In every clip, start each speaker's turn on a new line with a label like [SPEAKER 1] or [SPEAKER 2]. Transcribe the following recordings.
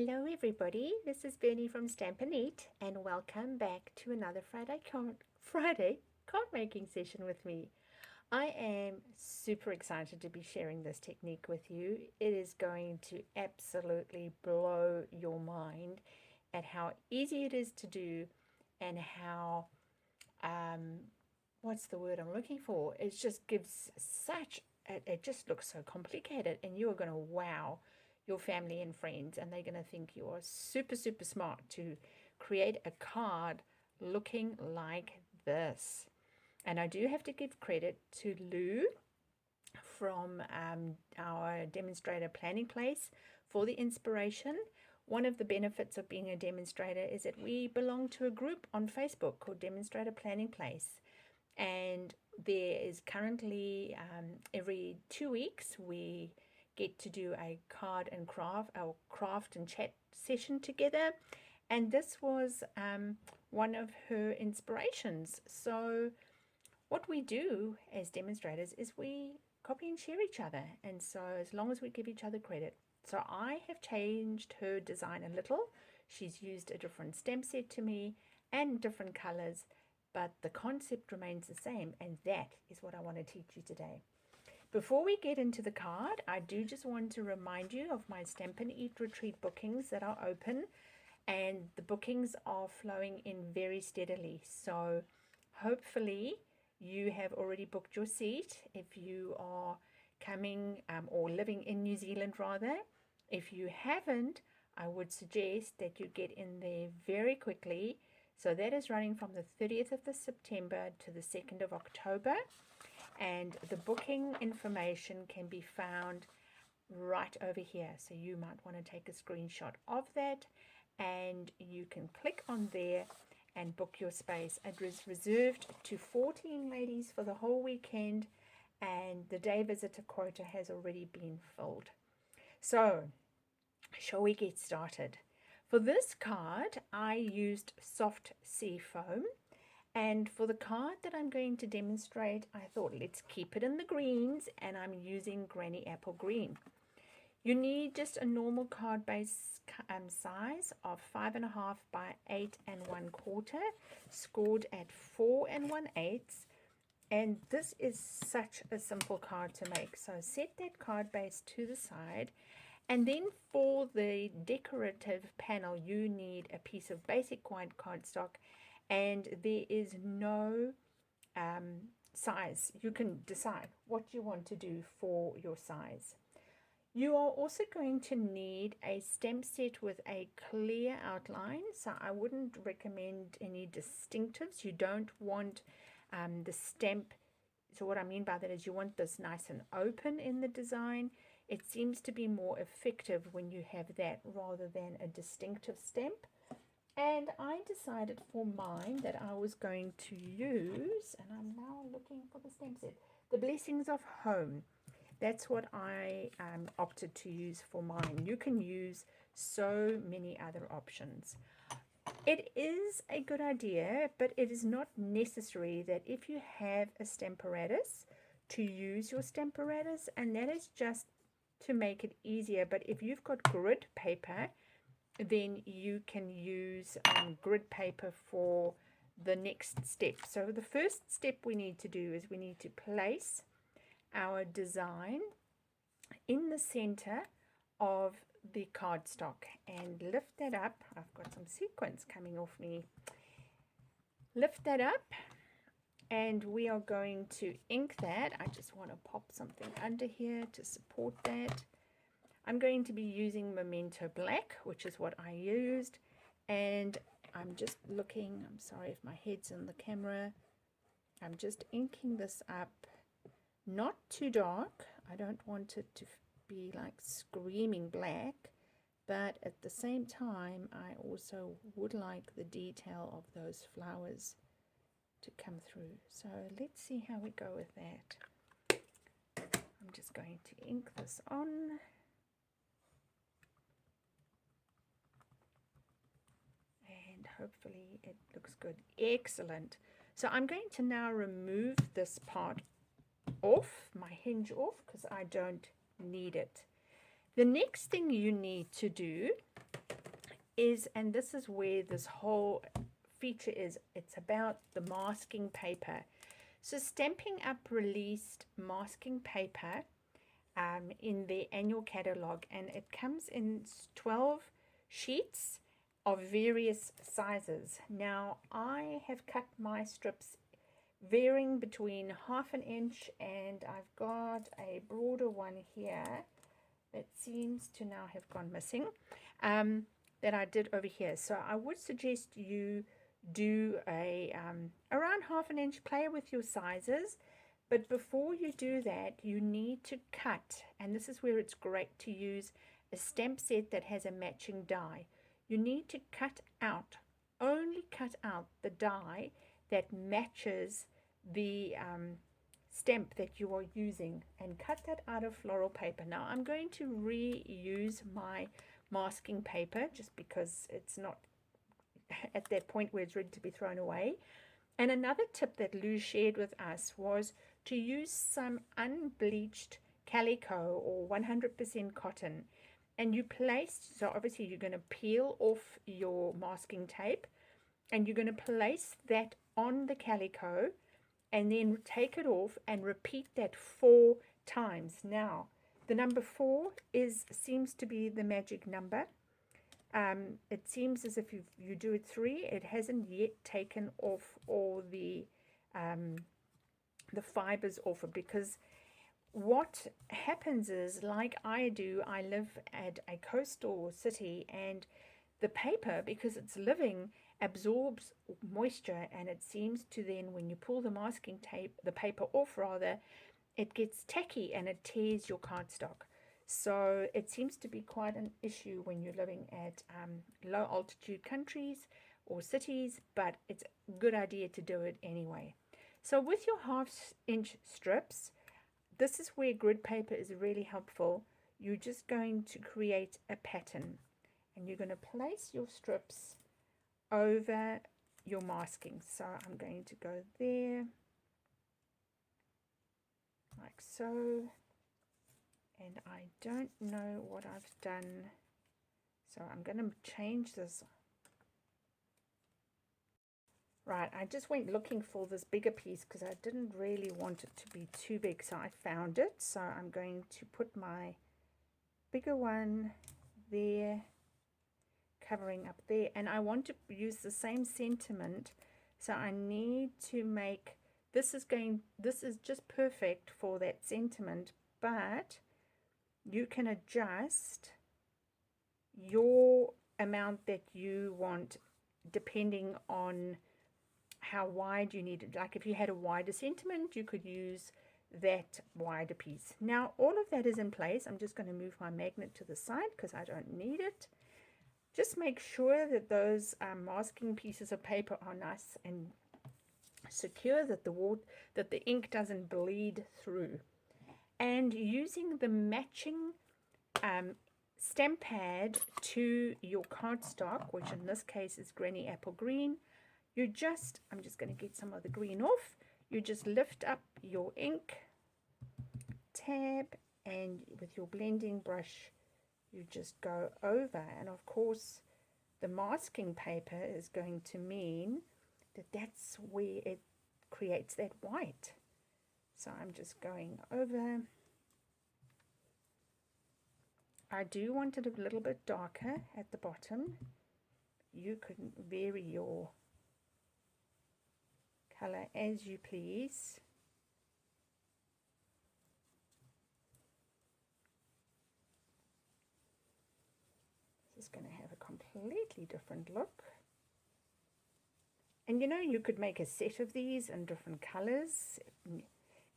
[SPEAKER 1] Hello everybody, this is Bernie from Stampin' Up and welcome back to another Friday card making session with me. I am super excited to be sharing this technique with you. It is going to absolutely blow your mind at how easy it is to do and how, what's the word I'm looking for? It just gives it just looks so complicated and you are going to wow your family and friends, and they're going to think you are super smart to create a card looking like this. And I do have to give credit to Lou from our demonstrator planning place for the inspiration. One of the benefits of being a demonstrator is that we belong to a group on Facebook called Demonstrator Planning Place, and there is currently every 2 weeks we get to do a craft and chat session together, and this was one of her inspirations. So what we do as demonstrators is we copy and share each other, and so as long as we give each other credit. So I have changed her design a little. She's used a different stamp set to me and different colors, but the concept remains the same, and that is what I want to teach you today. Before we get into the card, I do just want to remind you of my Stampin' Up retreat bookings that are open, and the bookings are flowing in very steadily. So hopefully you have already booked your seat if you are coming or living in New Zealand rather. If you haven't, I would suggest that you get in there very quickly. So that is running from the 30th of September to the 2nd of October. And the booking information can be found right over here. So you might want to take a screenshot of that and you can click on there and book your space. It is reserved to 14 ladies for the whole weekend, and the day visitor quota has already been filled. So shall we get started? For this card I used soft sea foam. And for the card that I'm going to demonstrate, I thought let's keep it in the greens, and I'm using Granny Apple Green. You need just a normal card base size of 5.5 by 8 1/4, scored at 4 1/8. And this is such a simple card to make. So set that card base to the side. And then for the decorative panel, you need a piece of basic white cardstock. And there is no size. You can decide what you want to do for your size. You are also going to need a stamp set with a clear outline. So I wouldn't recommend any distinctives. You don't want the stamp. So what I mean by that is you want this nice and open in the design. It seems to be more effective when you have that rather than a distinctive stamp. And I decided for mine that I was going to use, and I'm now looking for the stamp set, the Blessings of Home. That's what I opted to use for mine. You can use so many other options. It is a good idea, but it is not necessary that if you have a stamparatus to use your stamparatus, and that is just to make it easier. But if you've got grid paper, then you can use grid paper for the next step. So the first step we need to do is we need to place our design in the center of the cardstock and lift that up. I've got some sequins coming off me. Lift that up, and we are going to ink that. I just want to pop something under here to support that. I'm going to be using Memento Black, which is what I used, and I'm just looking, I'm sorry if my head's in the camera, I'm just inking this up, not too dark. I don't want it to be like screaming black, but at the same time I also would like the detail of those flowers to come through. So let's see how we go with that. I'm just going to ink this on. Hopefully it looks good. Excellent. So I'm going to now remove this part off, my hinge off, because I don't need it. The next thing you need to do is, and this is where this whole feature is, it's about the masking paper. So Stampin' Up released masking paper in their annual catalog, and it comes in 12 sheets of various sizes. Now I have cut my strips varying between 1/2 inch, and I've got a broader one here that seems to now have gone missing, that I did over here. So I would suggest you do a around 1/2 inch, play with your sizes. But before you do that, you need to cut, and this is where it's great to use a stamp set that has a matching die. You need to only cut out the die that matches the stamp that you are using, and cut that out of floral paper. Now I'm going to reuse my masking paper just because it's not at that point where it's ready to be thrown away. And another tip that Lou shared with us was to use some unbleached calico or 100% cotton, and you place, so obviously you're going to peel off your masking tape and you're going to place that on the calico and then take it off and repeat that 4 times. Now the number 4 seems to be the magic number. It seems as if you do it 3, it hasn't yet taken off all the fibers off it, because what happens is, like I do, I live at a coastal city, and the paper, because it's living, absorbs moisture, and it seems to then, when you pull the masking tape, the paper off rather, it gets tacky and it tears your cardstock. So it seems to be quite an issue when you're living at low altitude countries or cities, but it's a good idea to do it anyway. So with your 1/2 inch strips, this is where grid paper is really helpful. You're just going to create a pattern, and you're going to place your strips over your masking. So I'm going to go there, like so. And I don't know what I've done, so I'm going to change this. Right, I just went looking for this bigger piece because I didn't really want it to be too big, so I found it. So I'm going to put my bigger one there, covering up there, and I want to use the same sentiment. So I need to make this is just perfect for that sentiment, but you can adjust your amount that you want depending on how wide you need it. Like if you had a wider sentiment, you could use that wider piece. Now all of that is in place. I'm just going to move my magnet to the side because I don't need it. Just make sure that those masking pieces of paper are nice and secure, that the ink doesn't bleed through. And using the matching stamp pad to your cardstock, which in this case is Granny Apple Green, I'm just going to get some of the green off. You just lift up your ink tab, and with your blending brush, you just go over. And of course, the masking paper is going to mean that that's where it creates that white. So I'm just going over. I do want it a little bit darker at the bottom. You could vary your color as you please. This is going to have a completely different look. And you know, you could make a set of these in different colors,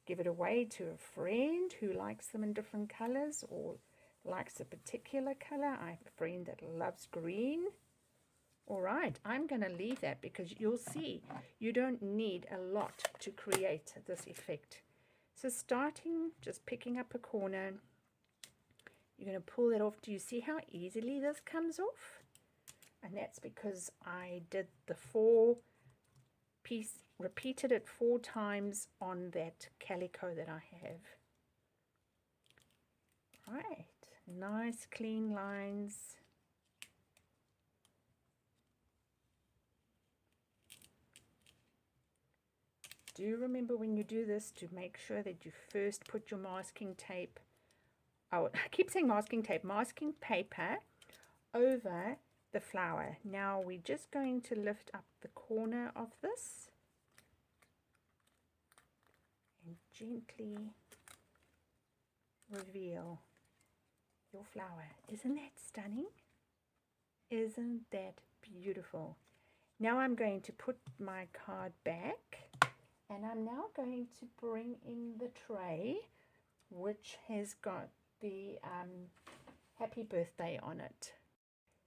[SPEAKER 1] give it away to a friend who likes them in different colors or likes a particular color. I have a friend that loves green. All right, I'm going to leave that because you'll see you don't need a lot to create this effect. So starting, just picking up a corner, you're going to pull that off. Do you see how easily this comes off? And that's because I did the 4 piece, repeated it 4 times on that calico that I have. Right, nice clean lines. do remember when you do this to make sure that you first put your masking tape, oh, I keep saying masking tape, masking paper over the flower. Now we're just going to lift up the corner of this and gently reveal your flower. Isn't that stunning? Isn't that beautiful? Now I'm going to put my card back, and I'm now going to bring in the tray, which has got the happy birthday on it.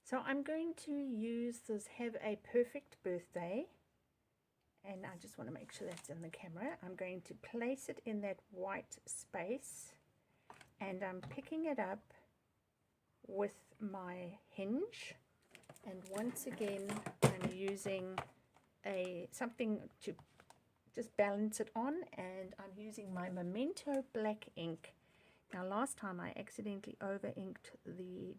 [SPEAKER 1] So I'm going to use this Have a Perfect Birthday, and I just want to make sure that's in the camera. I'm going to place it in that white space, and I'm picking it up with my hinge, and once again I'm using something to just balance it on, and I'm using my Memento black ink. Now last time I accidentally over inked the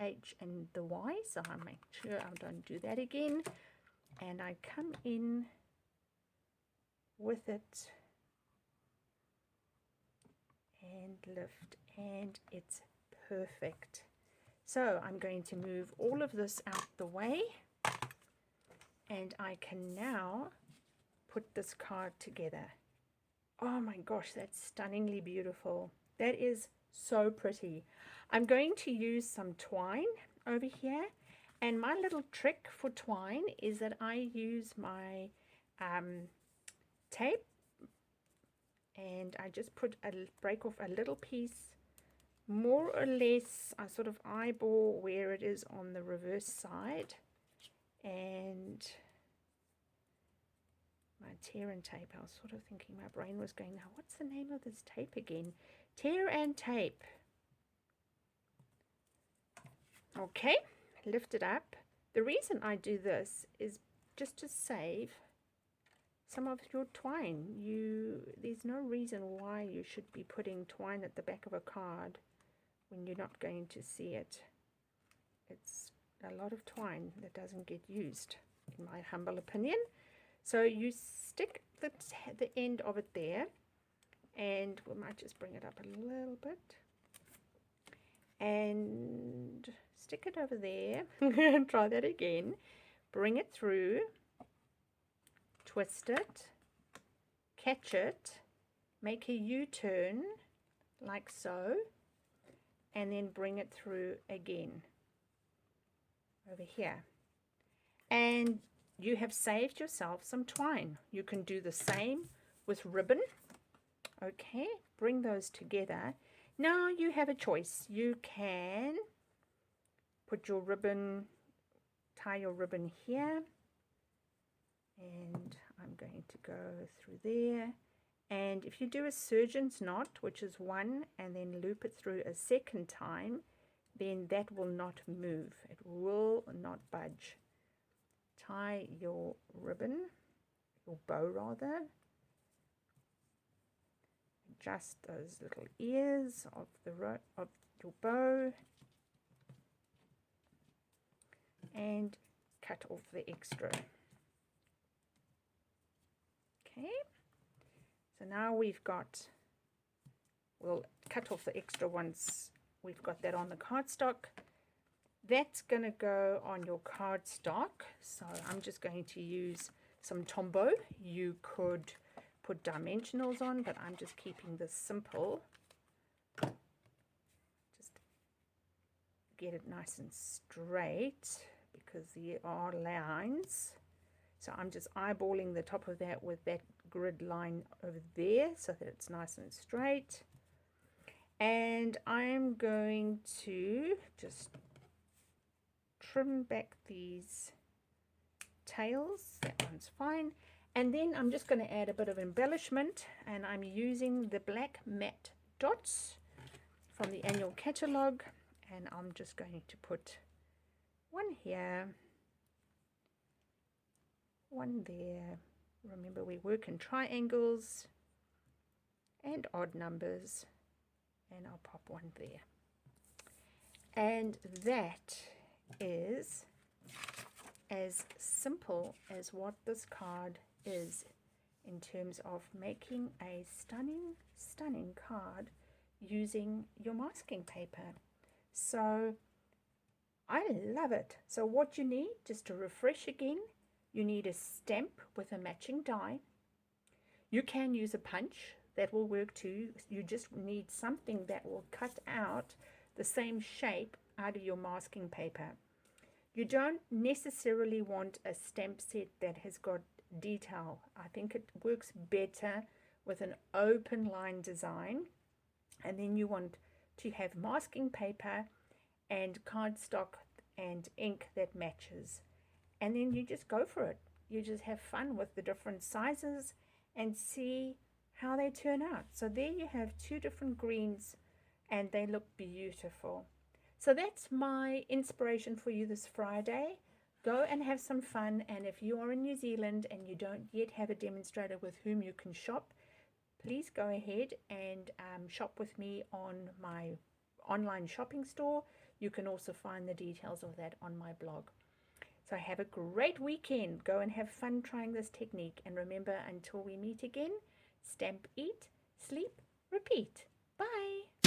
[SPEAKER 1] H and the Y, so I make sure I don't do that again, and I come in with it and lift, and it's perfect. So I'm going to move all of this out the way, and I can now put this card together. Oh my gosh, that's stunningly beautiful. That is so pretty. I'm going to use some twine over here, and my little trick for twine is that I use my tape, and I just break off a little piece, more or less. I sort of eyeball where it is on the reverse side, and my tear and tape. I was sort of thinking, my brain was going, now what's the name of this tape again? Tear and tape. Okay, lift it up. The reason I do this is just to save some of your twine. There's no reason why you should be putting twine at the back of a card when you're not going to see it. It's a lot of twine that doesn't get used, in my humble opinion. So you stick the end of it there, and we might just bring it up a little bit and stick it over there. Try that again. Bring it through, twist it, catch it, make a U-turn like so, and then bring it through again over here. And you have saved yourself some twine. You can do the same with ribbon. Okay, bring those together. Now you have a choice. You can put your ribbon, tie your ribbon here, and I'm going to go through there. And if you do a surgeon's knot, which is one, and then loop it through a second time, then that will not move. It will not budge. Tie your ribbon, your bow rather. Adjust those little ears of your bow, and cut off the extra. Okay, so now we'll cut off the extra once we've got that on the cardstock. That's going to go on your cardstock, so I'm just going to use some Tombow. You could put dimensionals on, but I'm just keeping this simple. Just get it nice and straight because there are lines. So I'm just eyeballing the top of that with that grid line over there so that it's nice and straight. And I'm going to just trim back these tails. That one's fine. And then I'm just going to add a bit of embellishment, and I'm using the black matte dots from the annual catalogue, and I'm just going to put one here, one there. Remember, we work in triangles and odd numbers, and I'll pop one there. And that is as simple as what this card is. in terms of making a stunning, stunning card using your masking paper. So I love it. So what you need, just to refresh again, you need a stamp with a matching die. You can use a punch, that will work too. You just need something that will cut out the same shape out of your masking paper. You don't necessarily want a stamp set that has got detail. I think it works better with an open line design. And then you want to have masking paper and cardstock and ink that matches. And then you just go for it. You just have fun with the different sizes and see how they turn out. So there you have two different greens and they look beautiful. So that's my inspiration for you this Friday. Go and have some fun, and if you are in New Zealand and you don't yet have a demonstrator with whom you can shop, please go ahead and shop with me on my online shopping store. You can also find the details of that on my blog. So have a great weekend. Go and have fun trying this technique. And remember, until we meet again, stamp, eat, sleep, repeat. Bye.